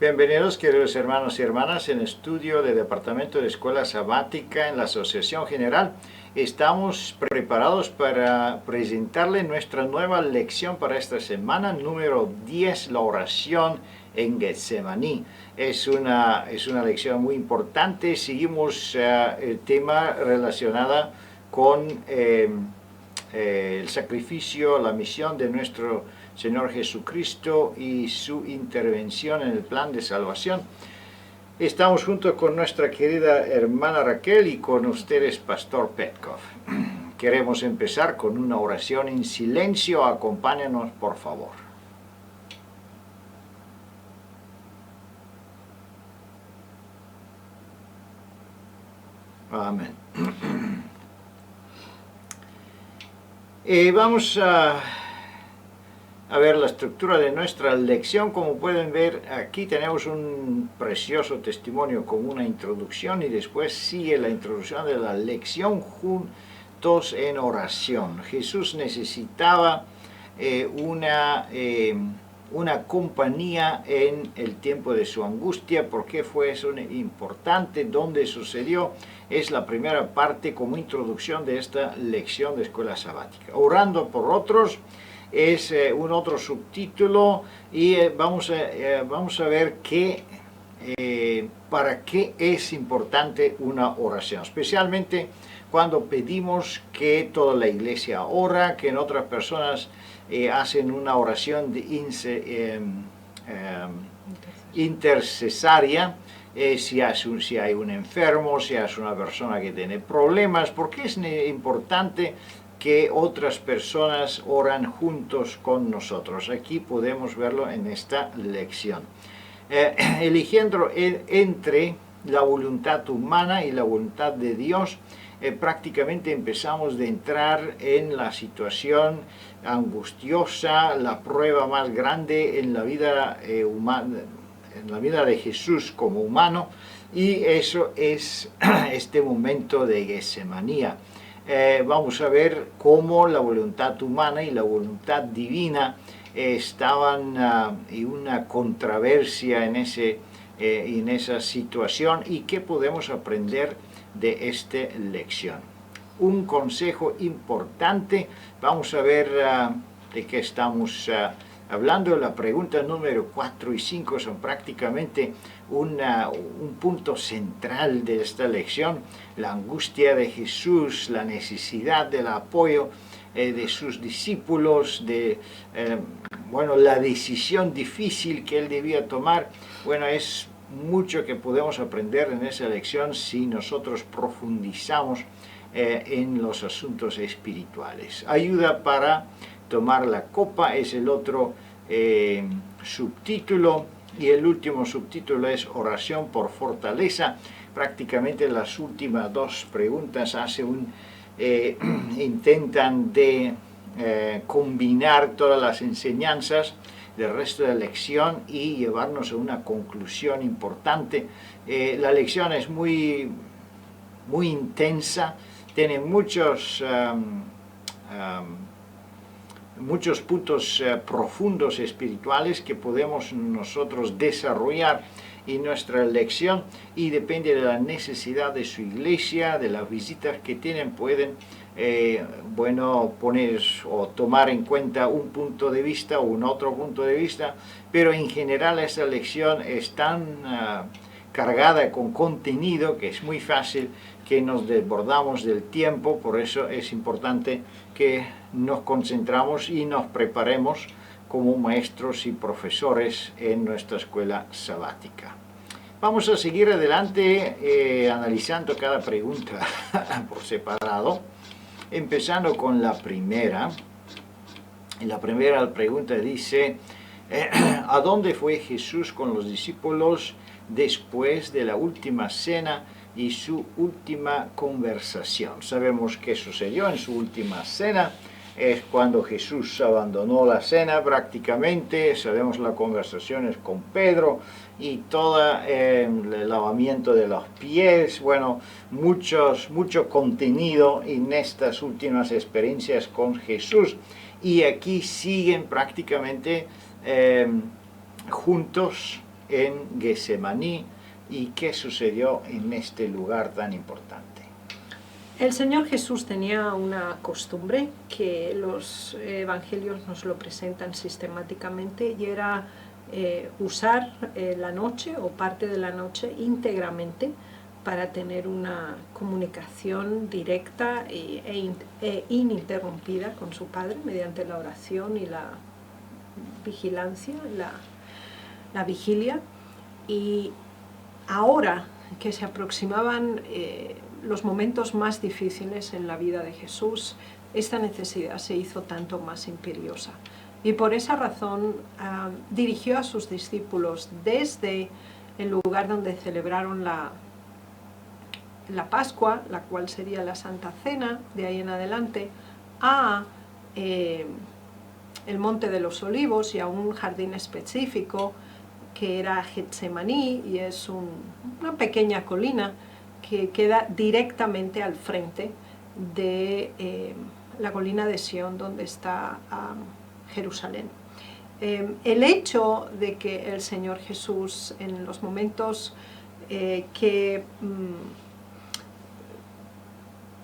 Bienvenidos, queridos hermanos y hermanas, en estudio del Departamento de Escuela Sabática en la Asociación General. Estamos preparados para presentarle nuestra nueva lección para esta semana, número 10, la oración en Getsemaní. Es una lección muy importante. Seguimos el tema relacionado con el sacrificio, la misión de nuestro Señor Jesucristo y su intervención en el plan de salvación. Estamos juntos con nuestra querida hermana Raquel y con ustedes, Pastor Petkov. Queremos empezar con una oración en silencio. Acompáñanos, por favor. Amén. Vamos a ver la estructura de nuestra lección. Como pueden ver, aquí tenemos un precioso testimonio con una introducción y después sigue la introducción de la lección juntos en oración. Jesús necesitaba una compañía en el tiempo de su angustia. ¿Por qué fue eso importante? ¿Dónde sucedió? Es la primera parte como introducción de esta lección de escuela sabática. Orando por otros es un otro subtítulo y vamos a ver para qué es importante una oración, especialmente cuando pedimos que toda la iglesia ora, que en otras personas hacen una oración de intercesaria, si hay un enfermo, si hay una persona que tiene problemas, porque es importante que otras personas oran juntos con nosotros. Aquí podemos verlo en esta lección. Eligiendo entre la voluntad humana y la voluntad de Dios, prácticamente empezamos de entrar en la situación angustiosa, la prueba más grande en la vida humana, en la vida de Jesús como humano, y eso es este momento de Getsemaní. Vamos a ver cómo la voluntad humana y la voluntad divina estaban en una controversia en esa situación y qué podemos aprender de esta lección. Un consejo importante, vamos a ver de qué estamos hablando. La pregunta número 4 y 5 son prácticamente un punto central de esta lección: la angustia de Jesús, la necesidad del apoyo de sus discípulos, la decisión difícil que él debía tomar. Bueno, es mucho que podemos aprender en esa lección si nosotros profundizamos en los asuntos espirituales. Ayuda para tomar la copa es el otro subtítulo, y el último subtítulo es oración por fortaleza. Prácticamente las últimas dos preguntas intentan combinar todas las enseñanzas del resto de la lección y llevarnos a una conclusión importante. La lección es muy intensa, tiene muchos puntos profundos espirituales que podemos nosotros desarrollar en nuestra lección, y depende de la necesidad de su iglesia, de las visitas que tienen, pueden poner o tomar en cuenta un punto de vista o un otro punto de vista, pero en general esta lección es tan cargada con contenido que es muy fácil que nos desbordamos del tiempo. Por eso es importante que nos concentramos y nos preparemos como maestros y profesores en nuestra escuela sabática. Vamos a seguir adelante analizando cada pregunta por separado, empezando con la primera. La primera pregunta dice: ¿a dónde fue Jesús con los discípulos después de la última cena y su última conversación? Sabemos qué sucedió en su última cena. Es cuando Jesús abandonó la cena prácticamente. Sabemos las conversaciones con Pedro y todo el lavamiento de los pies. Bueno, mucho contenido en estas últimas experiencias con Jesús. Y aquí siguen prácticamente juntos en Getsemaní y qué sucedió en este lugar tan importante. El Señor Jesús tenía una costumbre que los evangelios nos lo presentan sistemáticamente, y era usar la noche o parte de la noche íntegramente para tener una comunicación directa e ininterrumpida con su Padre mediante la oración y la vigilancia, la vigilia. Y ahora que se aproximaban los momentos más difíciles en la vida de Jesús, esta necesidad se hizo tanto más imperiosa. Y por esa razón dirigió a sus discípulos desde el lugar donde celebraron la Pascua, la cual sería la Santa Cena, de ahí en adelante, a el Monte de los Olivos y a un jardín específico que era Getsemaní, y es una pequeña colina que queda directamente al frente de la colina de Sión, donde está Jerusalén. El hecho de que el Señor Jesús, en los momentos que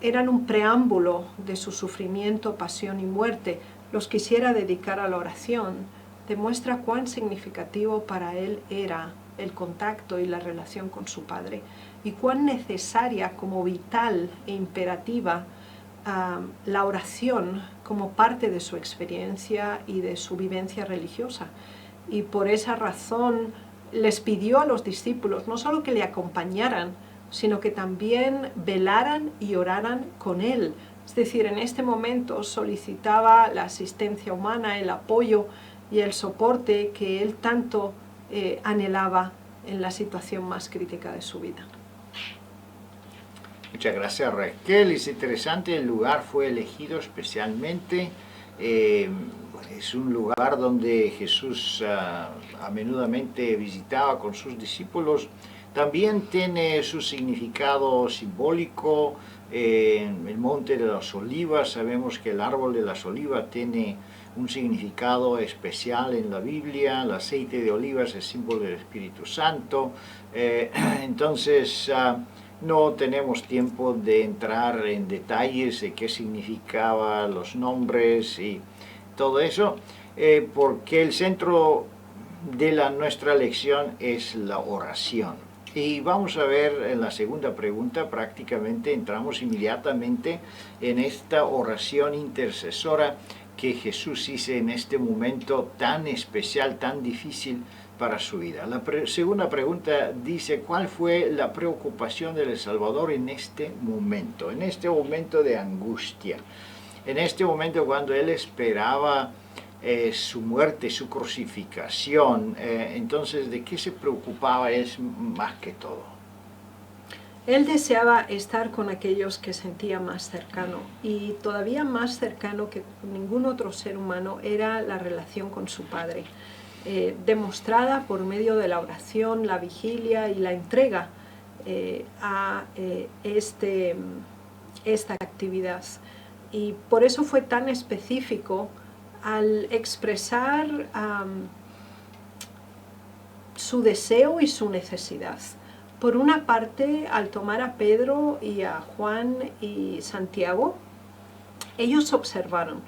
eran un preámbulo de su sufrimiento, pasión y muerte, los quisiera dedicar a la oración, demuestra cuán significativo para él era el contacto y la relación con su Padre, y cuán necesaria, como vital e imperativa, la oración como parte de su experiencia y de su vivencia religiosa. Y por esa razón les pidió a los discípulos no solo que le acompañaran, sino que también velaran y oraran con él. Es decir, en este momento solicitaba la asistencia humana, el apoyo y el soporte que él tanto anhelaba en la situación más crítica de su vida. Muchas gracias, Raquel. Es interesante, el lugar fue elegido especialmente. Es un lugar donde Jesús a menudamente visitaba con sus discípulos. También tiene su significado simbólico. El Monte de las Olivas, sabemos que el árbol de las olivas tiene un significado especial en la Biblia. El aceite de olivas es símbolo del Espíritu Santo. Entonces, no tenemos tiempo de entrar en detalles de qué significaban los nombres y todo eso, porque el centro de nuestra lección es la oración. Y vamos a ver en la segunda pregunta, prácticamente entramos inmediatamente en esta oración intercesora que Jesús hizo en este momento tan especial, tan difícil para su vida. La segunda pregunta dice, ¿cuál fue la preocupación del Salvador en este momento de angustia? En este momento cuando él esperaba su muerte, su crucificación, entonces, ¿de qué se preocupaba él más que todo? Él deseaba estar con aquellos que sentía más cercano, y todavía más cercano que ningún otro ser humano era la relación con su Padre, demostrada por medio de la oración, la vigilia y la entrega a esta actividad. Y por eso fue tan específico al expresar su deseo y su necesidad. Por una parte, al tomar a Pedro y a Juan y Santiago, ellos observaron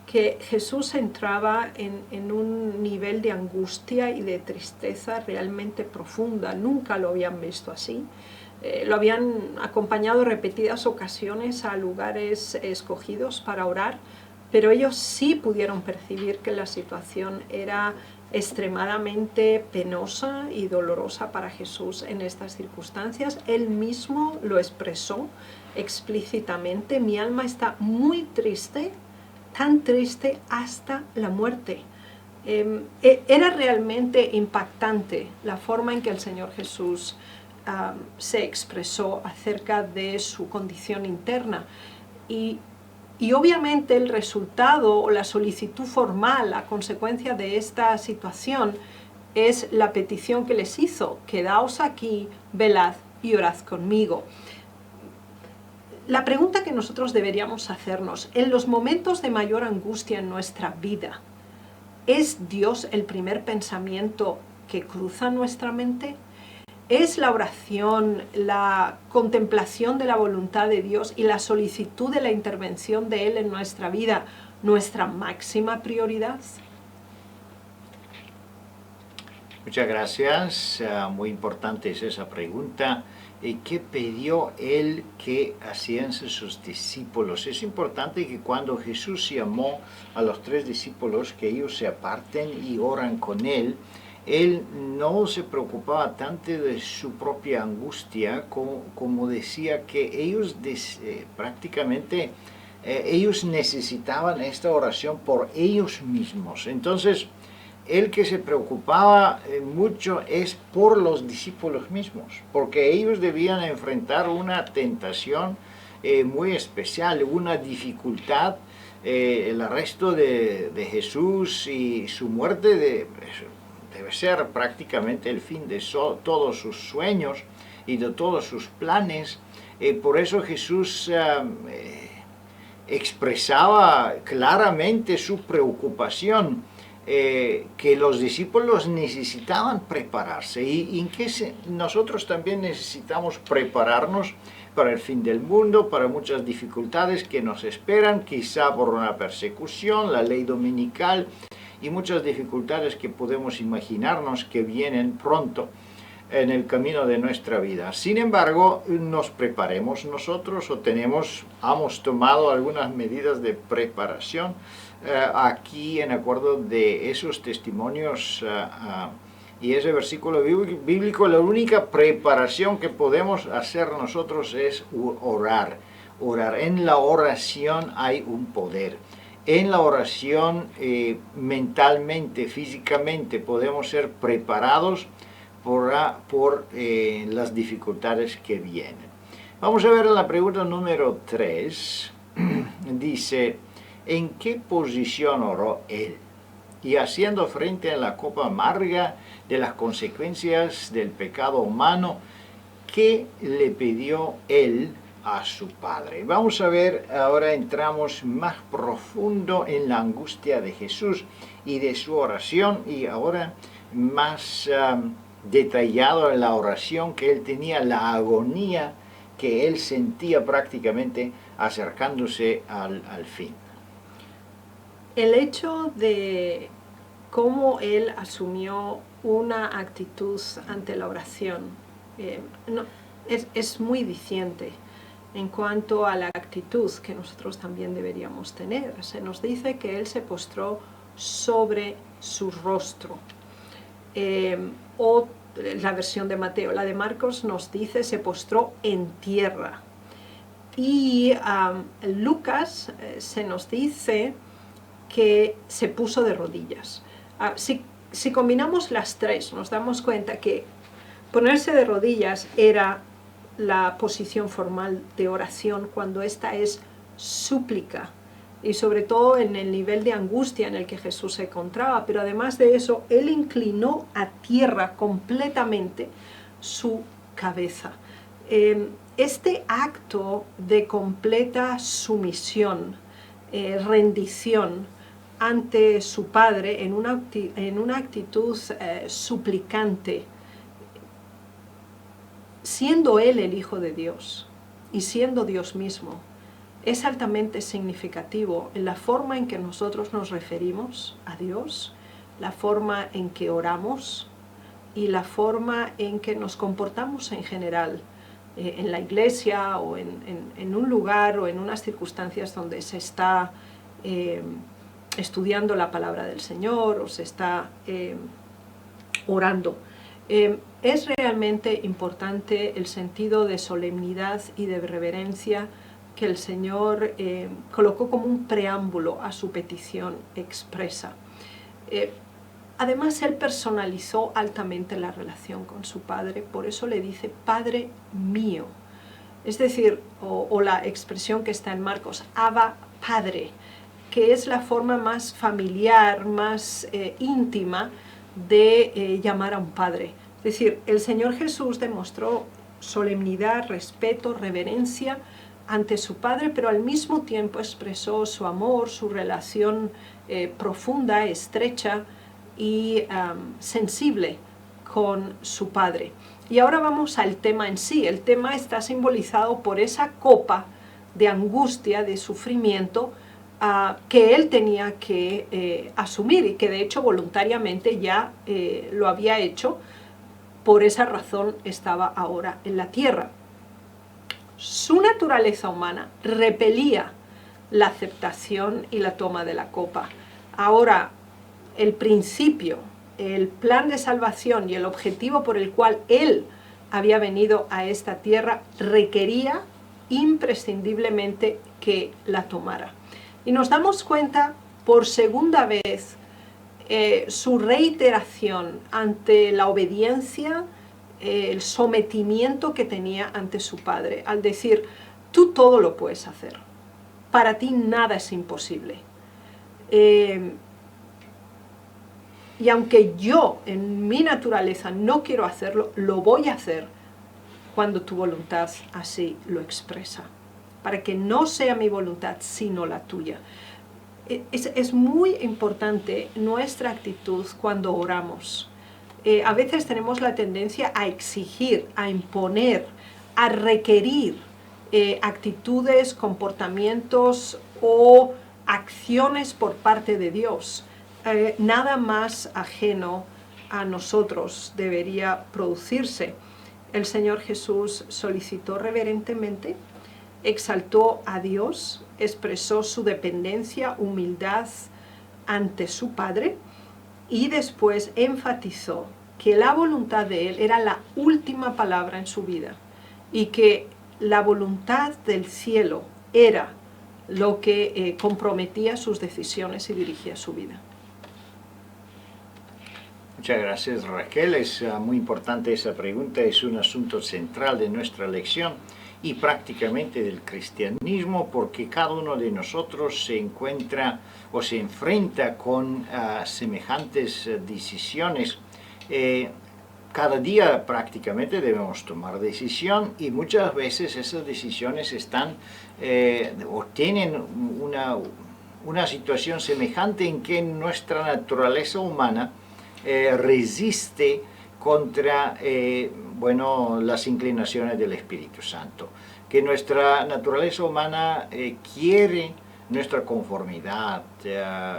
que Jesús entraba en un nivel de angustia y de tristeza realmente profunda. Nunca lo habían visto así. Lo habían acompañado repetidas ocasiones a lugares escogidos para orar, pero ellos sí pudieron percibir que la situación era extremadamente penosa y dolorosa para Jesús en estas circunstancias. Él mismo lo expresó explícitamente: mi alma está muy triste, tan triste hasta la muerte. Era realmente impactante la forma en que el Señor Jesús se expresó acerca de su condición interna, y obviamente el resultado o la solicitud formal a consecuencia de esta situación es la petición que les hizo: quedaos aquí, velad y orad conmigo. La pregunta que nosotros deberíamos hacernos en los momentos de mayor angustia en nuestra vida: ¿es Dios el primer pensamiento que cruzan nuestra mente? ¿Es la oración, la contemplación de la voluntad de Dios y la solicitud de la intervención de Él en nuestra vida nuestra máxima prioridad? Muchas gracias. Muy importante es esa pregunta. ¿Qué pidió Él que hacían sus discípulos? Es importante que cuando Jesús llamó a los 3 discípulos que ellos se aparten y oran con Él, Él no se preocupaba tanto de su propia angustia como decía que ellos prácticamente ellos necesitaban esta oración por ellos mismos. Entonces, el que se preocupaba mucho es por los discípulos mismos, porque ellos debían enfrentar una tentación muy especial, una dificultad. El arresto de Jesús y su muerte debe ser prácticamente el fin de todos sus sueños y de todos sus planes. Por eso Jesús expresaba claramente su preocupación, que los discípulos necesitaban prepararse y en que nosotros también necesitamos prepararnos para el fin del mundo, para muchas dificultades que nos esperan, quizá por una persecución, la ley dominical y muchas dificultades que podemos imaginarnos que vienen pronto en el camino de nuestra vida. Sin embargo, nos preparemos nosotros o hemos tomado algunas medidas de preparación aquí en acuerdo de esos testimonios y ese versículo bíblico. La única preparación que podemos hacer nosotros es orar. En la oración hay un poder. En la oración mentalmente, físicamente podemos ser preparados por las dificultades que vienen. Vamos a ver la pregunta número 3. Dice, ¿en qué posición oró él? Y haciendo frente a la copa amarga de las consecuencias del pecado humano, ¿qué le pidió él a su Padre? Vamos a ver, ahora entramos más profundo en la angustia de Jesús y de su oración, y ahora más detallado en la oración que él tenía, la agonía que él sentía prácticamente acercándose al fin. El hecho de cómo él asumió una actitud ante la oración es muy diciente en cuanto a la actitud que nosotros también deberíamos tener. Se nos dice que él se postró sobre su rostro. O la versión de Mateo, la de Marcos nos dice se postró en tierra. Y Lucas se nos dice que se puso de rodillas. Si combinamos las tres, nos damos cuenta que ponerse de rodillas era la posición formal de oración cuando esta es súplica, y sobre todo en el nivel de angustia en el que Jesús se encontraba, pero además de eso, él inclinó a tierra completamente su cabeza. Este acto de completa sumisión, rendición ante su Padre en una actitud suplicante, siendo él el Hijo de Dios y siendo Dios mismo, es altamente significativo en la forma en que nosotros nos referimos a Dios, la forma en que oramos y la forma en que nos comportamos en general en la iglesia o en un lugar o en unas circunstancias donde se está estudiando la palabra del Señor o se está orando. Es realmente importante el sentido de solemnidad y de reverencia que el Señor colocó como un preámbulo a su petición expresa. Además, él personalizó altamente la relación con su Padre, por eso le dice Padre mío. Es decir, o la expresión que está en Marcos, Abba Padre, que es la forma más familiar, más íntima de llamar a un padre. Es decir, el Señor Jesús demostró solemnidad, respeto, reverencia ante su Padre, pero al mismo tiempo expresó su amor, su relación profunda, estrecha y sensible con su padre. Y ahora vamos al tema en sí. El tema está simbolizado por esa copa de angustia, de sufrimiento, que él tenía que asumir, y que de hecho voluntariamente ya lo había hecho. Por esa razón estaba ahora en la tierra. Su naturaleza humana repelía la aceptación y la toma de la copa. Ahora, el principio, el plan de salvación y el objetivo por el cual él había venido a esta tierra requería imprescindiblemente que la tomara. Y nos damos cuenta por segunda vez su reiteración ante la obediencia, el sometimiento que tenía ante su padre, al decir: tú todo lo puedes hacer, para ti nada es imposible. Y aunque yo en mi naturaleza no quiero hacerlo, lo voy a hacer cuando tu voluntad así lo expresa, para que no sea mi voluntad sino la tuya. Es muy importante nuestra actitud cuando oramos. A veces tenemos la tendencia a exigir, a imponer, a requerir actitudes, comportamientos o acciones por parte de Dios. Nada más ajeno a nosotros debería producirse. El Señor Jesús solicitó reverentemente, exaltó a Dios, expresó su dependencia, humildad ante su Padre, y después enfatizó que la voluntad de Él era la última palabra en su vida y que la voluntad del cielo era lo que comprometía sus decisiones y dirigía su vida. Muchas gracias, Raquel. Es muy importante esa pregunta, es un asunto central de nuestra lección y prácticamente del cristianismo, porque cada uno de nosotros se encuentra o se enfrenta con semejantes decisiones. Cada día prácticamente debemos tomar decisión, y muchas veces esas decisiones están o tienen una situación semejante en que nuestra naturaleza humana resiste contra las inclinaciones del Espíritu Santo, que nuestra naturaleza humana quiere nuestra conformidad,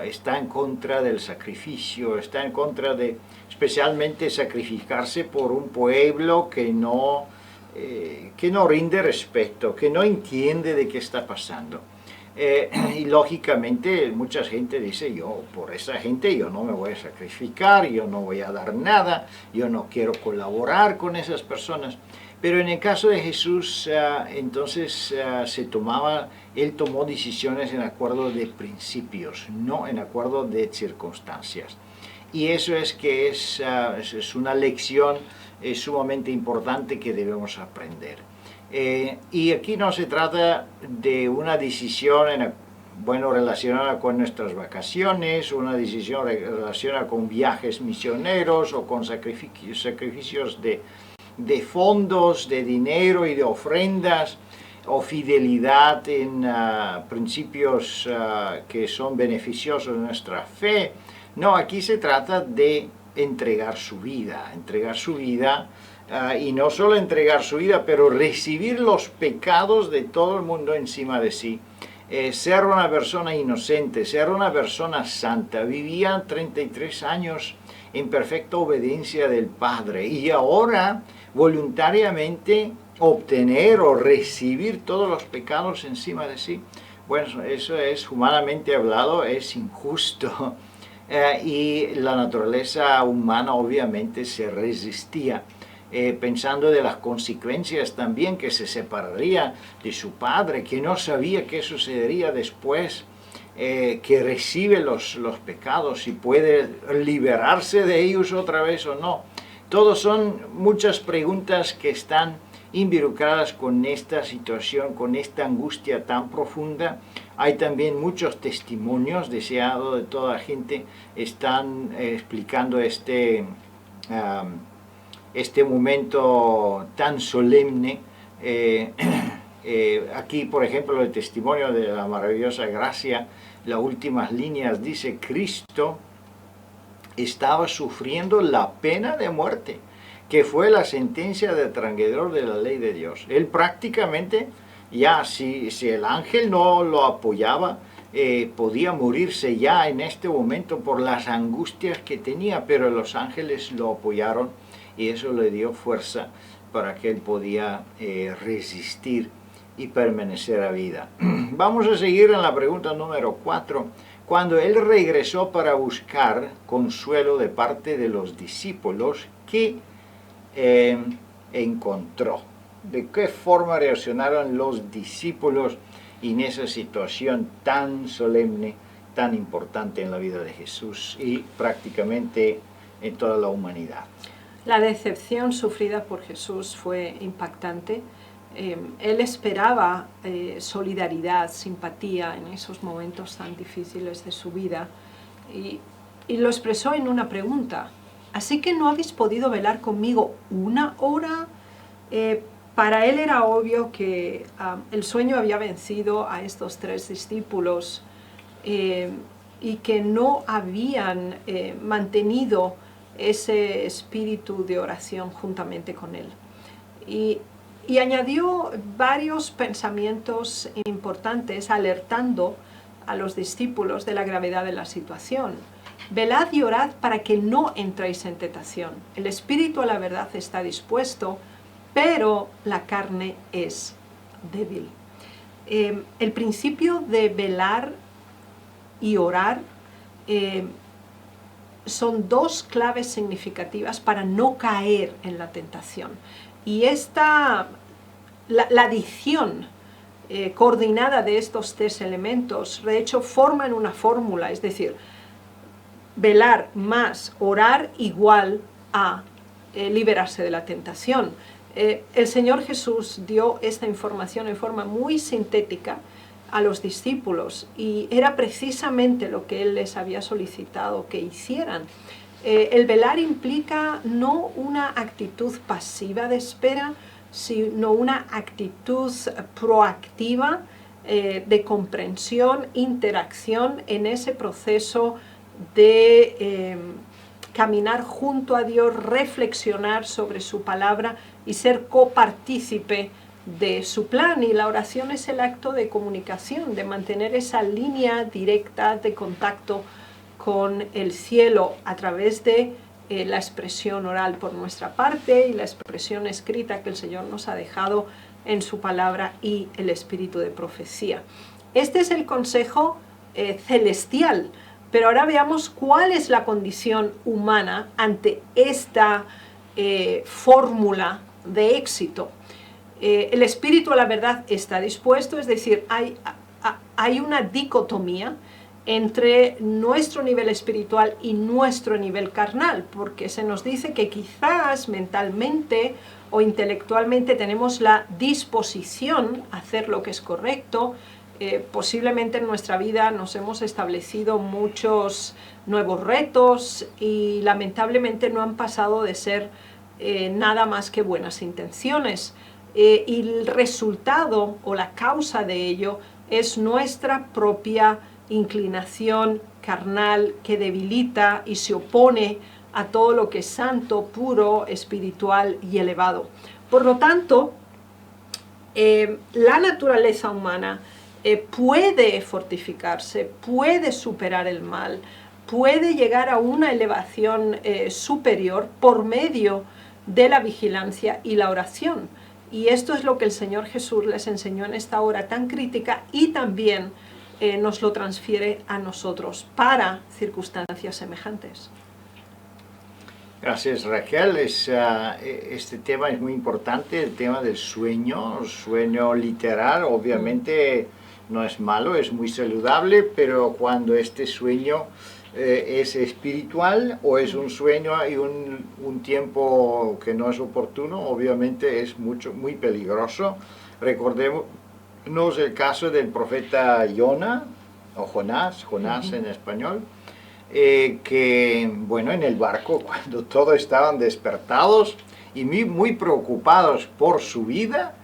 está en contra del sacrificio, está en contra de especialmente sacrificarse por un pueblo que no rinde respeto, que no entiende de qué está pasando. Y lógicamente mucha gente dice: yo por esa gente yo no me voy a sacrificar, yo no voy a dar nada, yo no quiero colaborar con esas personas. Pero en el caso de Jesús, entonces él tomó decisiones en acuerdo de principios, no en acuerdo de circunstancias. Y eso es que es una lección sumamente importante que debemos aprender. Y aquí no se trata de una decisión relacionada con nuestras vacaciones, una decisión relacionada con viajes misioneros o con sacrificios de fondos, de dinero y de ofrendas, o fidelidad en principios que son beneficiosos de nuestra fe. No, aquí se trata de entregar su vida, y no solo entregar su vida, pero recibir los pecados de todo el mundo encima de sí. Ser una persona inocente, ser una persona santa. Vivía 33 años en perfecta obediencia del Padre, y ahora voluntariamente obtener o recibir todos los pecados encima de sí. Bueno, eso es, humanamente hablado, es injusto. Y la naturaleza humana obviamente se resistía, pensando de las consecuencias también, que se separaría de su padre, que no sabía qué sucedería después, que recibe los pecados, si puede liberarse de ellos otra vez o no. Todos son muchas preguntas que están involucradas con esta situación, con esta angustia tan profunda. Hay también muchos testimonios deseados de toda la gente, están explicando este momento tan solemne. Aquí, por ejemplo, el testimonio de la maravillosa gracia, las últimas líneas dice: Cristo estaba sufriendo la pena de muerte, que fue la sentencia de transgredor de la ley de Dios. Él prácticamente, ya si el ángel no lo apoyaba, podía morirse ya en este momento por las angustias que tenía, pero los ángeles lo apoyaron y eso le dio fuerza para que él podía resistir y permanecer a vida. Vamos a seguir en la pregunta número 4. Cuando él regresó para buscar consuelo de parte de los discípulos, ¿qué encontró? ¿De qué forma reaccionaron los discípulos en esa situación tan solemne, tan importante en la vida de Jesús y prácticamente en toda la humanidad? La decepción sufrida por Jesús fue impactante. Él esperaba solidaridad, simpatía en esos momentos tan difíciles de su vida y lo expresó en una pregunta. ¿Así que no habéis podido velar conmigo una hora? Para él era obvio que el sueño había vencido a estos 3 discípulos y que no habían mantenido ese espíritu de oración juntamente con él. Y añadió varios pensamientos importantes alertando a los discípulos de la gravedad de la situación. Velad y orad para que no entréis en tentación. El espíritu a la verdad está dispuesto, pero la carne es débil. El principio de velar y orar son 2 claves significativas para no caer en la tentación. Y la adición coordinada de estos 3 elementos, de hecho, forman una fórmula, es decir, velar más orar igual a liberarse de la tentación. El Señor Jesús dio esta información en forma muy sintética a los discípulos y era precisamente lo que Él les había solicitado que hicieran. El velar implica no una actitud pasiva de espera, sino una actitud proactiva de comprensión, interacción en ese proceso de caminar junto a Dios, reflexionar sobre su palabra y ser copartícipe de su plan. Y la oración es el acto de comunicación, de mantener esa línea directa de contacto con el cielo a través de la expresión oral por nuestra parte y la expresión escrita que el Señor nos ha dejado en su palabra y el espíritu de profecía. Este es el consejo celestial, pero ahora veamos cuál es la condición humana ante esta fórmula de éxito. El espíritu a la verdad está dispuesto, es decir, hay una dicotomía entre nuestro nivel espiritual y nuestro nivel carnal, porque se nos dice que quizás mentalmente o intelectualmente tenemos la disposición a hacer lo que es correcto. Posiblemente en nuestra vida nos hemos establecido muchos nuevos retos y lamentablemente no han pasado de ser nada más que buenas intenciones. Y el resultado o la causa de ello es nuestra propia inclinación carnal que debilita y se opone a todo lo que es santo, puro, espiritual y elevado. Por lo tanto, la naturaleza humana puede fortificarse, puede superar el mal, puede llegar a una elevación superior por medio de la vigilancia y la oración. Y esto es lo que el Señor Jesús les enseñó en esta hora tan crítica y también nos lo transfiere a nosotros para circunstancias semejantes. Gracias, Raquel. Este tema es muy importante, el tema del sueño literal, obviamente no es malo, es muy saludable, pero cuando este sueño es espiritual o es un sueño y un tiempo que no es oportuno, obviamente es muy peligroso. Recordemos el caso del profeta Jonás en español, que bueno, en el barco cuando todos estaban despertados y muy preocupados por su vida,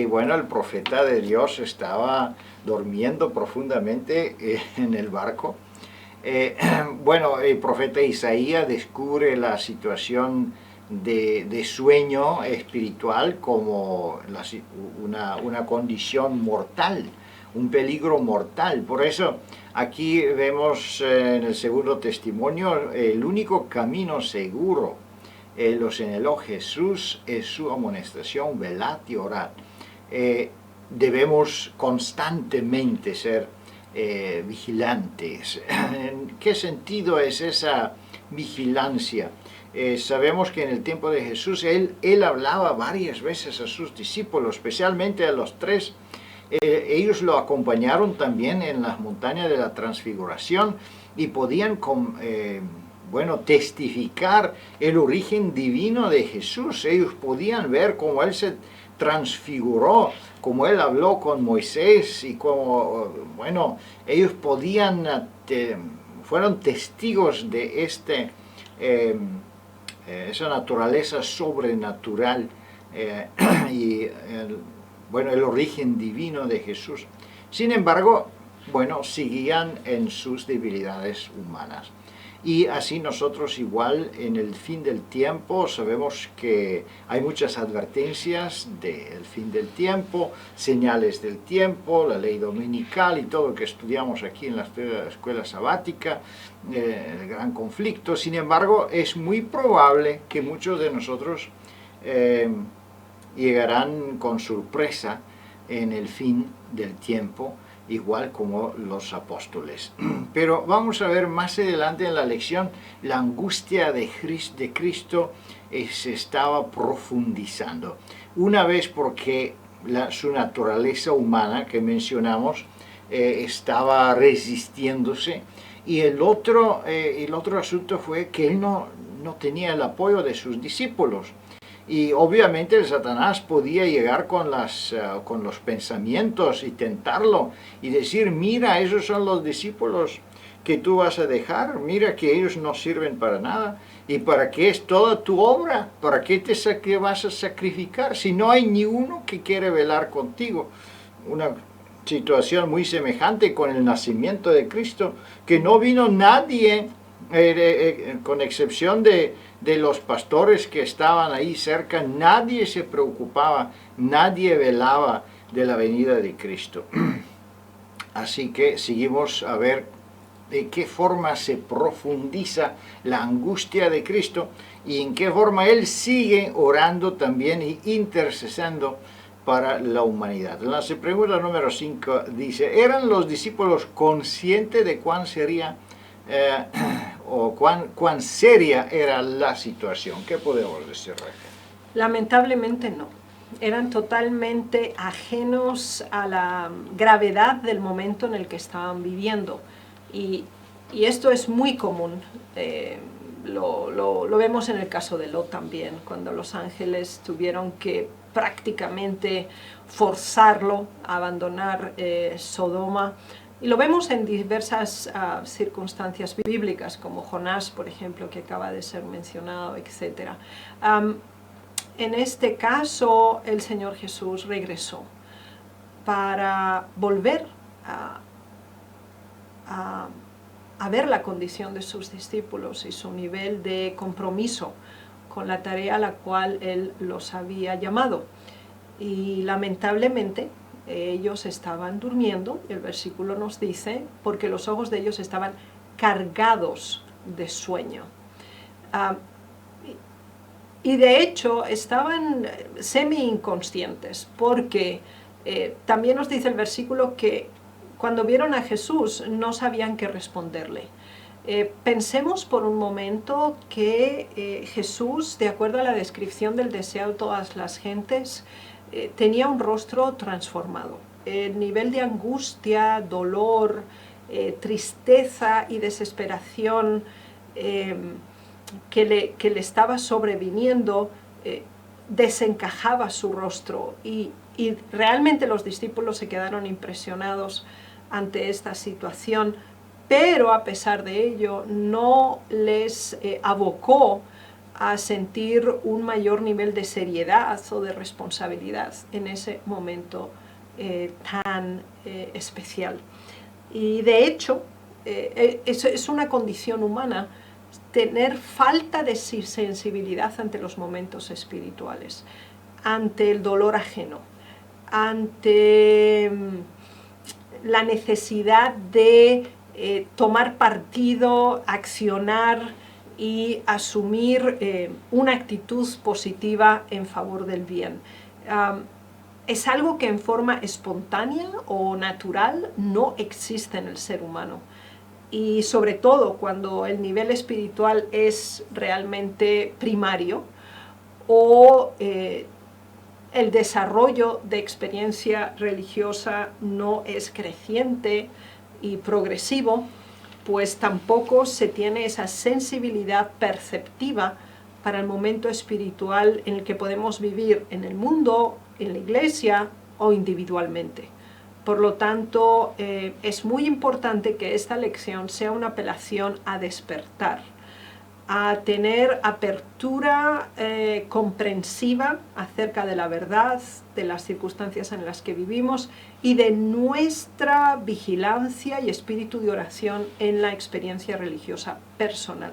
bueno, el profeta de Dios estaba durmiendo profundamente en el barco Bueno, el profeta Isaías descubre la situación de sueño espiritual como una condición mortal, un peligro mortal. Por eso aquí vemos en el segundo testimonio el único camino seguro. Lo señaló Jesús es su amonestación, velad y orad. Debemos constantemente ser vigilantes. ¿En qué sentido es esa vigilancia? Sabemos que en el tiempo de Jesús él hablaba varias veces a sus discípulos, especialmente a los tres. Ellos lo acompañaron también en las montañas de la transfiguración y podían testificar el origen divino de Jesús. Ellos podían ver cómo Él se transfiguró, cómo Él habló con Moisés y cómo, ellos fueron testigos de esa naturaleza sobrenatural el origen divino de Jesús. Sin embargo, seguían en sus debilidades humanas. Y así nosotros igual en el fin del tiempo sabemos que hay muchas advertencias del fin del tiempo, señales del tiempo, la ley dominical y todo lo que estudiamos aquí en la escuela sabática, el gran conflicto. Sin embargo, es muy probable que muchos de nosotros llegarán con sorpresa en el fin del tiempo, igual como los apóstoles. Pero vamos a ver más adelante en la lección, la angustia de Cristo se estaba profundizando. Una vez porque su naturaleza humana que mencionamos estaba resistiéndose, y el otro asunto fue que él no tenía el apoyo de sus discípulos. Y obviamente el Satanás podía llegar con los pensamientos y tentarlo y decir, mira, esos son los discípulos que tú vas a dejar, mira que ellos no sirven para nada. ¿Y para qué es toda tu obra? ¿Para qué te vas a sacrificar si no hay ni uno que quiere velar contigo? Una situación muy semejante con el nacimiento de Cristo, que no vino nadie, con excepción de los pastores que estaban ahí cerca, nadie se preocupaba, nadie velaba de la venida de Cristo. Así que seguimos a ver de qué forma se profundiza la angustia de Cristo y en qué forma Él sigue orando también y intercediendo para la humanidad. La pregunta número 5 dice, ¿eran los discípulos conscientes de cuán sería cuán seria era la situación? ¿Qué podemos decir, Raquel? Lamentablemente no. Eran totalmente ajenos a la gravedad del momento en el que estaban viviendo. Y esto es muy común. Lo vemos en el caso de Lot también, cuando los ángeles tuvieron que prácticamente forzarlo a abandonar Sodoma. Y lo vemos en diversas circunstancias bíblicas, como Jonás, por ejemplo, que acaba de ser mencionado, etc. En este caso, el Señor Jesús regresó para volver a ver la condición de sus discípulos y su nivel de compromiso con la tarea a la cual Él los había llamado. Y lamentablemente, ellos estaban durmiendo, el versículo nos dice, porque los ojos de ellos estaban cargados de sueño. Y de hecho estaban semi-inconscientes, porque también nos dice el versículo que cuando vieron a Jesús no sabían qué responderle. Pensemos por un momento que Jesús, de acuerdo a la descripción del deseo de todas las gentes, tenía un rostro transformado. El nivel de angustia, dolor, tristeza y desesperación que le estaba sobreviniendo desencajaba su rostro y realmente los discípulos se quedaron impresionados ante esta situación, pero a pesar de ello no les abocó a sentir un mayor nivel de seriedad o de responsabilidad en ese momento tan especial. Y de hecho, es una condición humana tener falta de sensibilidad ante los momentos espirituales, ante el dolor ajeno, ante la necesidad de tomar partido, accionar y asumir una actitud positiva en favor del bien. Es algo que en forma espontánea o natural no existe en el ser humano. Y sobre todo cuando el nivel espiritual es realmente primario o el desarrollo de experiencia religiosa no es creciente y progresivo, pues tampoco se tiene esa sensibilidad perceptiva para el momento espiritual en el que podemos vivir en el mundo, en la iglesia o individualmente. Por lo tanto, es muy importante que esta lección sea una apelación a despertar, a tener apertura comprensiva acerca de la verdad, de las circunstancias en las que vivimos y de nuestra vigilancia y espíritu de oración en la experiencia religiosa personal.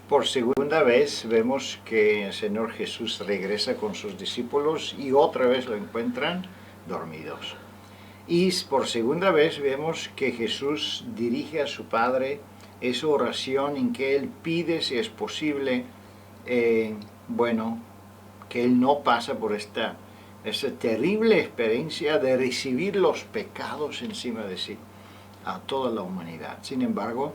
Por segunda vez vemos que el Señor Jesús regresa con sus discípulos y otra vez lo encuentran dormidos. Y por segunda vez vemos que Jesús dirige a su Padre esa oración en que Él pide, si es posible, que Él no pasa por esa terrible experiencia de recibir los pecados encima de sí, a toda la humanidad. Sin embargo,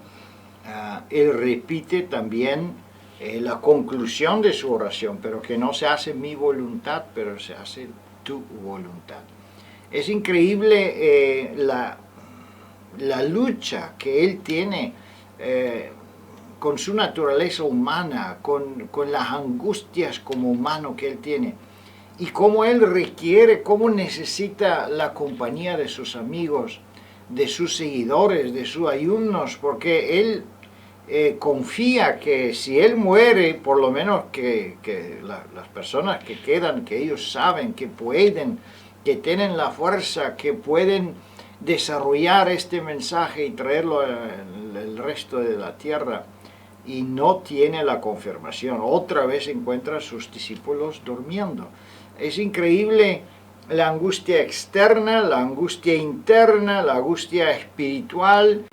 Él repite también la conclusión de su oración, pero que no se hace mi voluntad, pero se hace tu voluntad. Es increíble la lucha que Él tiene con su naturaleza humana, con las angustias como humano que Él tiene, y cómo Él requiere, cómo necesita la compañía de sus amigos, de sus seguidores, de sus alumnos, porque Él confía que si Él muere, por lo menos que las personas que quedan, que ellos saben que pueden, que tienen la fuerza, que pueden desarrollar este mensaje y traerlo al resto de la tierra, y no tiene la confirmación. Otra vez encuentra a sus discípulos durmiendo. Es increíble la angustia externa, la angustia interna, la angustia espiritual,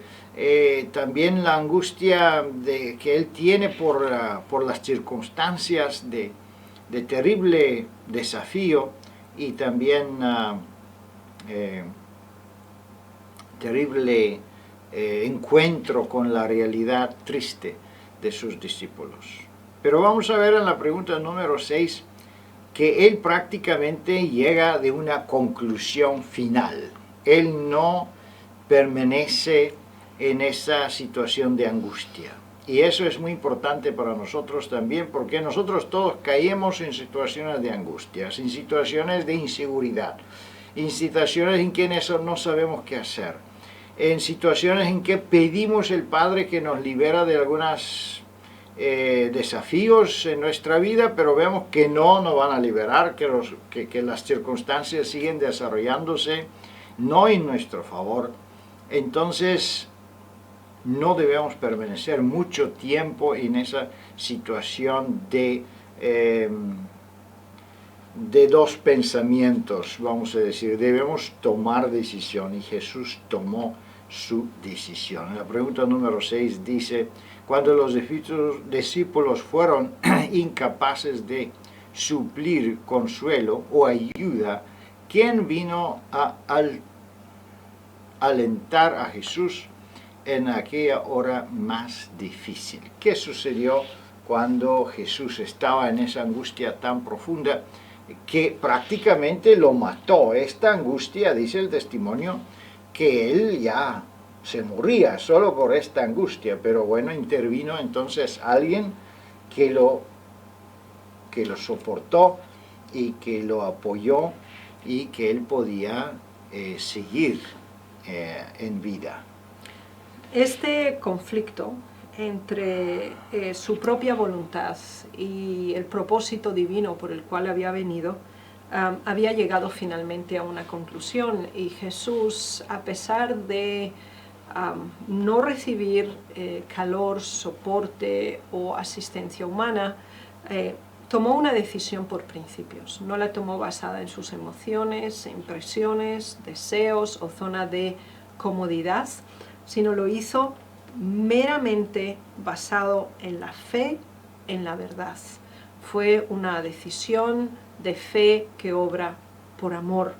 también la angustia que él tiene por las circunstancias de terrible desafío y también terrible encuentro con la realidad triste de sus discípulos. Pero vamos a ver en la pregunta número 6 que él prácticamente llega de una conclusión final. Él no permanece en esa situación de angustia. Y eso es muy importante para nosotros también, porque nosotros todos caemos en situaciones de angustia, en situaciones de inseguridad, en situaciones en que no sabemos qué hacer, en situaciones en que pedimos al Padre que nos libera de algunos desafíos en nuestra vida, pero vemos que no nos van a liberar, que las circunstancias siguen desarrollándose no en nuestro favor. Entonces, no debemos permanecer mucho tiempo en esa situación de dos pensamientos, vamos a decir. Debemos tomar decisión, y Jesús tomó su decisión. La pregunta número 6 dice: cuando los discípulos fueron incapaces de suplir consuelo o ayuda, ¿quién vino a alentar a Jesús en aquella hora más difícil? ¿Qué sucedió cuando Jesús estaba en esa angustia tan profunda que prácticamente lo mató? Esta angustia, dice el testimonio, que él ya se moría solo por esta angustia, pero bueno, intervino entonces alguien que lo soportó y que lo apoyó y que él podía seguir en vida. Este conflicto entre su propia voluntad y el propósito divino por el cual había venido había llegado finalmente a una conclusión, y Jesús, a pesar de no recibir calor, soporte o asistencia humana, tomó una decisión por principios. No la tomó basada en sus emociones, impresiones, deseos o zona de comodidad, sino lo hizo meramente basado en la fe, en la verdad. Fue una decisión de fe que obra por amor,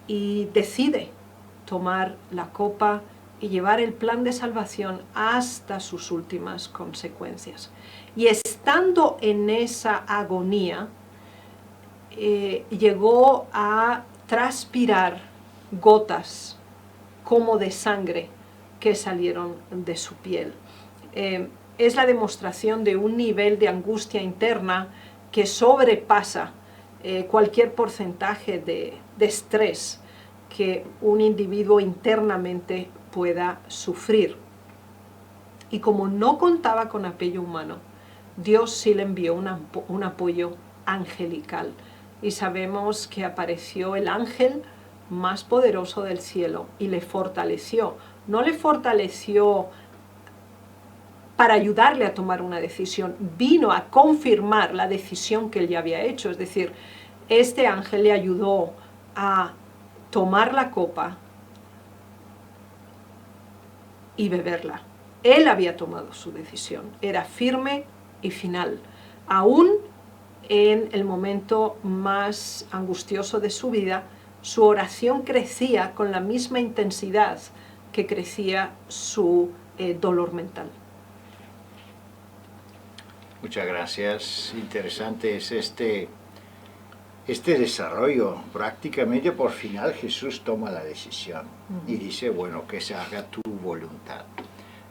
y decide tomar la copa y llevar el plan de salvación hasta sus últimas consecuencias. Y estando en esa agonía, llegó a transpirar gotas como de sangre que salieron de su piel. Es la demostración de un nivel de angustia interna que sobrepasa cualquier porcentaje de estrés que un individuo internamente pueda sufrir. Y como no contaba con apoyo humano, Dios sí le envió un apoyo angelical. Y sabemos que apareció el ángel más poderoso del cielo y le fortaleció. No le fortaleció para ayudarle a tomar una decisión, vino a confirmar la decisión que él ya había hecho. Es decir, este ángel le ayudó a tomar la copa y beberla. Él había tomado su decisión, era firme y final. Aún en el momento más angustioso de su vida, su oración crecía con la misma intensidad que crecía su dolor mental. Muchas gracias. Interesante es este desarrollo. Prácticamente por final Jesús toma la decisión y dice, bueno, que se haga tu voluntad.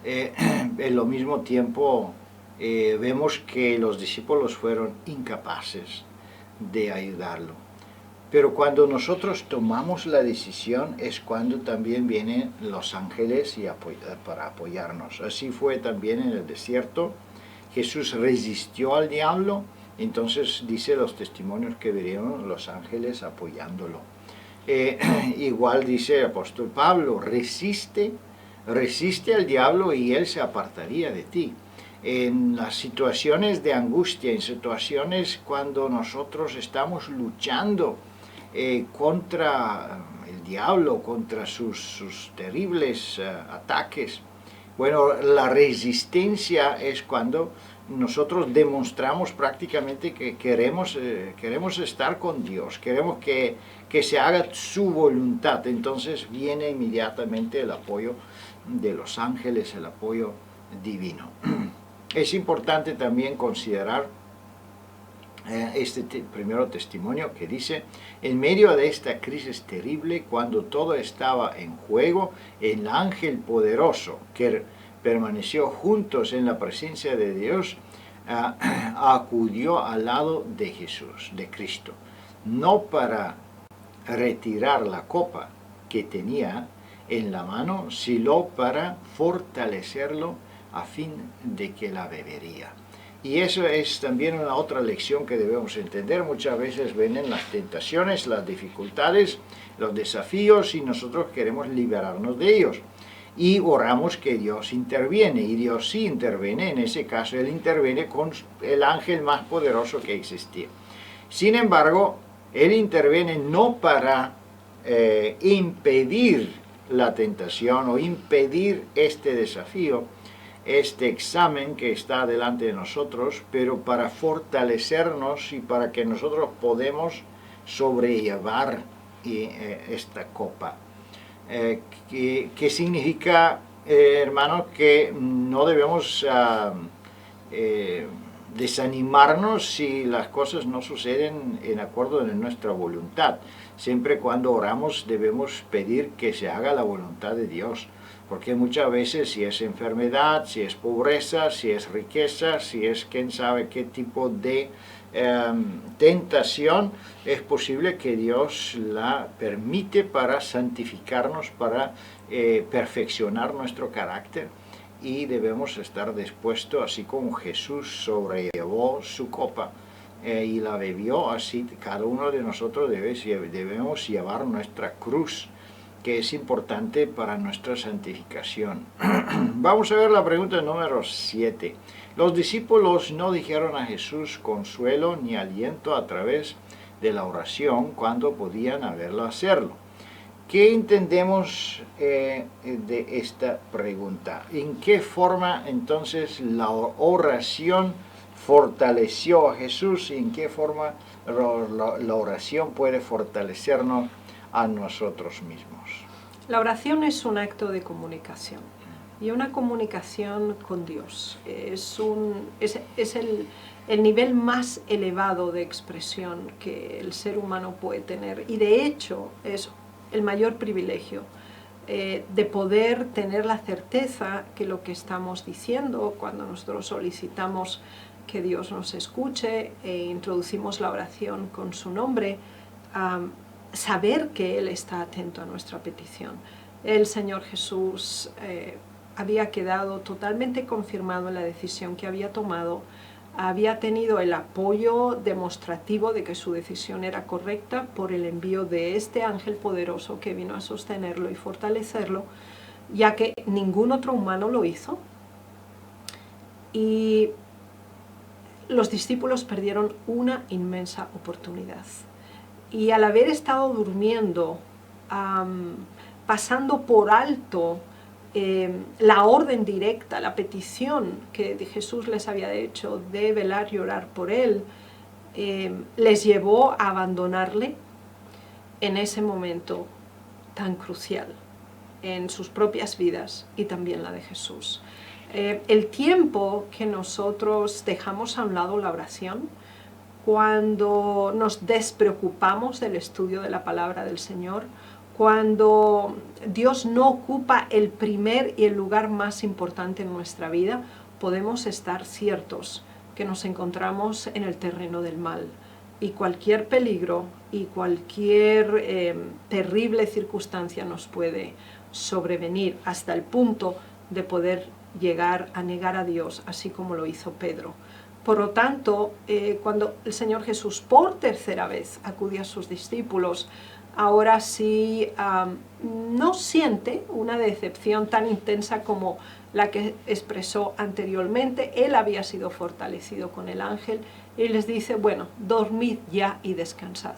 En lo mismo tiempo vemos que los discípulos fueron incapaces de ayudarlo. Pero cuando nosotros tomamos la decisión es cuando también vienen los ángeles para apoyarnos. Así fue también en el desierto. Jesús resistió al diablo, entonces dice los testimonios que veremos los ángeles apoyándolo. Igual dice el apóstol Pablo, resiste al diablo y él se apartaría de ti. En las situaciones de angustia, en situaciones cuando nosotros estamos luchando contra el diablo, contra sus terribles ataques, bueno, la resistencia es cuando nosotros demostramos prácticamente que queremos estar con Dios, queremos que se haga su voluntad. Entonces viene inmediatamente el apoyo de los ángeles, el apoyo divino. Es importante también considerar este primero testimonio que dice, en medio de esta crisis terrible, cuando todo estaba en juego, el ángel poderoso que permaneció juntos en la presencia de Dios, acudió al lado de Jesús, de Cristo, no para retirar la copa que tenía en la mano, sino para fortalecerlo a fin de que la bebería. Y eso es también una otra lección que debemos entender. Muchas veces vienen las tentaciones, las dificultades, los desafíos y nosotros queremos liberarnos de ellos. Y oramos que Dios interviene, y Dios sí interviene. En ese caso Él interviene con el ángel más poderoso que existía. Sin embargo, Él interviene no para impedir la tentación o impedir este desafío, este examen que está delante de nosotros, pero para fortalecernos y para que nosotros podamos sobrellevar esta copa. ¿Qué significa, hermanos, que no debemos desanimarnos si las cosas no suceden en acuerdo con nuestra voluntad? Siempre cuando oramos debemos pedir que se haga la voluntad de Dios, porque muchas veces si es enfermedad, si es pobreza, si es riqueza, si es quién sabe qué tipo de tentación, es posible que Dios la permite para santificarnos, para perfeccionar nuestro carácter, y debemos estar dispuestos, así como Jesús sobrellevó su copa, y la bebió, así cada uno de nosotros debemos llevar nuestra cruz, que es importante para nuestra santificación. Vamos a ver la pregunta número 7. Los discípulos no dijeron a Jesús consuelo ni aliento a través de la oración cuando podían haberlo hacerlo. ¿Qué entendemos de esta pregunta? ¿En qué forma entonces la oración fortaleció a Jesús y en qué forma la oración puede fortalecernos a nosotros mismos? La oración es un acto de comunicación y una comunicación con Dios. Es el nivel más elevado de expresión que el ser humano puede tener y de hecho es el mayor privilegio de poder tener la certeza que lo que estamos diciendo cuando nosotros solicitamos que Dios nos escuche e introducimos la oración con su nombre, saber que Él está atento a nuestra petición. El Señor Jesús había quedado totalmente confirmado en la decisión que había tomado, había tenido el apoyo demostrativo de que su decisión era correcta por el envío de este ángel poderoso que vino a sostenerlo y fortalecerlo, ya que ningún otro humano lo hizo. Y los discípulos perdieron una inmensa oportunidad. Y al haber estado durmiendo, pasando por alto la orden directa, la petición que Jesús les había hecho de velar y orar por él, les llevó a abandonarle en ese momento tan crucial en sus propias vidas y también la de Jesús. El tiempo que nosotros dejamos a un lado la oración, cuando nos despreocupamos del estudio de la palabra del Señor, cuando Dios no ocupa el primer y el lugar más importante en nuestra vida, podemos estar ciertos que nos encontramos en el terreno del mal. Y cualquier peligro y cualquier terrible circunstancia nos puede sobrevenir hasta el punto de poder llegar a negar a Dios, así como lo hizo Pedro. Por lo tanto, cuando el Señor Jesús por tercera vez acude a sus discípulos, ahora sí no siente una decepción tan intensa como la que expresó anteriormente. Él había sido fortalecido con el ángel y les dice, bueno, dormid ya y descansad.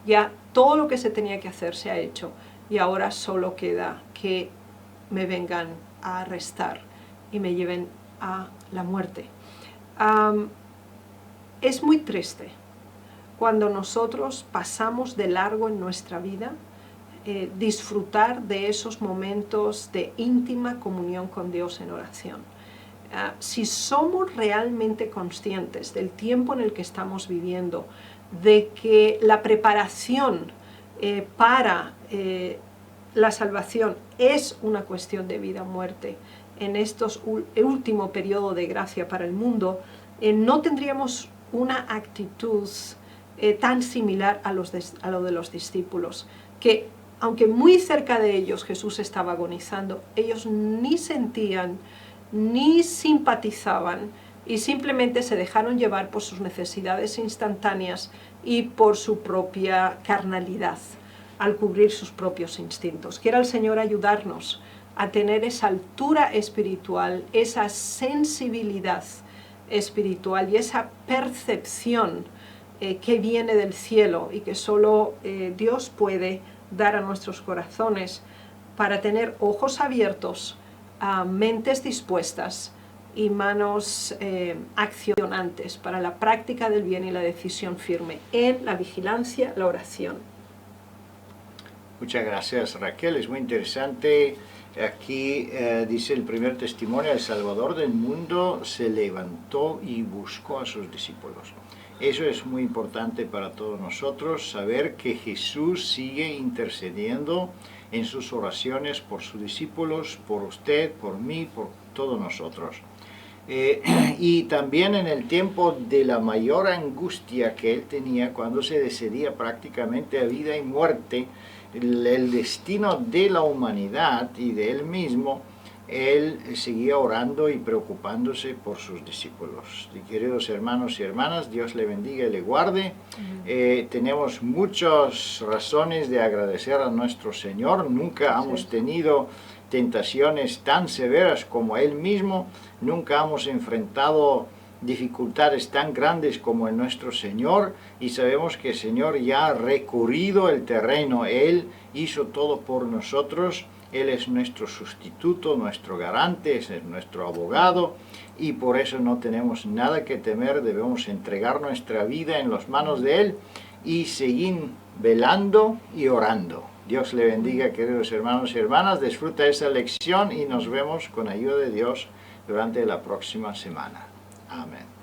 Ya todo lo que se tenía que hacer se ha hecho y ahora solo queda que me vengan a arrestar y me lleven a la muerte. Es muy triste cuando nosotros pasamos de largo en nuestra vida disfrutar de esos momentos de íntima comunión con Dios en oración. Si somos realmente conscientes del tiempo en el que estamos viviendo, de que la preparación para la salvación es una cuestión de vida o muerte, en estos último periodo de gracia para el mundo, no tendríamos una actitud tan similar a lo de los discípulos, que aunque muy cerca de ellos Jesús estaba agonizando, ellos ni sentían ni simpatizaban y simplemente se dejaron llevar por sus necesidades instantáneas y por su propia carnalidad al cubrir sus propios instintos. Quiera el Señor ayudarnos a tener esa altura espiritual, esa sensibilidad espiritual y esa percepción que viene del cielo y que solo Dios puede dar a nuestros corazones para tener ojos abiertos, mentes dispuestas y manos accionantes para la práctica del bien y la decisión firme en la vigilancia, la oración. Muchas gracias, Raquel, es muy interesante. Aquí dice el primer testimonio, el Salvador del mundo se levantó y buscó a sus discípulos. Eso es muy importante para todos nosotros, saber que Jesús sigue intercediendo en sus oraciones por sus discípulos, por usted, por mí, por todos nosotros. Y también en el tiempo de la mayor angustia que él tenía, cuando se decidía prácticamente a vida y muerte, el destino de la humanidad y de él mismo, Él seguía orando y preocupándose por sus discípulos. Y queridos hermanos y hermanas, Dios le bendiga y le guarde. Tenemos muchas razones de agradecer a nuestro Señor. Nunca hemos tenido tentaciones tan severas como Él mismo. Nunca hemos enfrentado dificultades tan grandes como en nuestro Señor, y sabemos que el Señor ya ha recorrido el terreno. Él hizo todo por nosotros. Él es nuestro sustituto, nuestro garante, es nuestro abogado, y por eso no tenemos nada que temer. Debemos entregar nuestra vida en las manos de Él y seguir velando y orando. Dios le bendiga, queridos hermanos y hermanas. Disfruta esa lección y nos vemos con ayuda de Dios durante la próxima semana. Amén.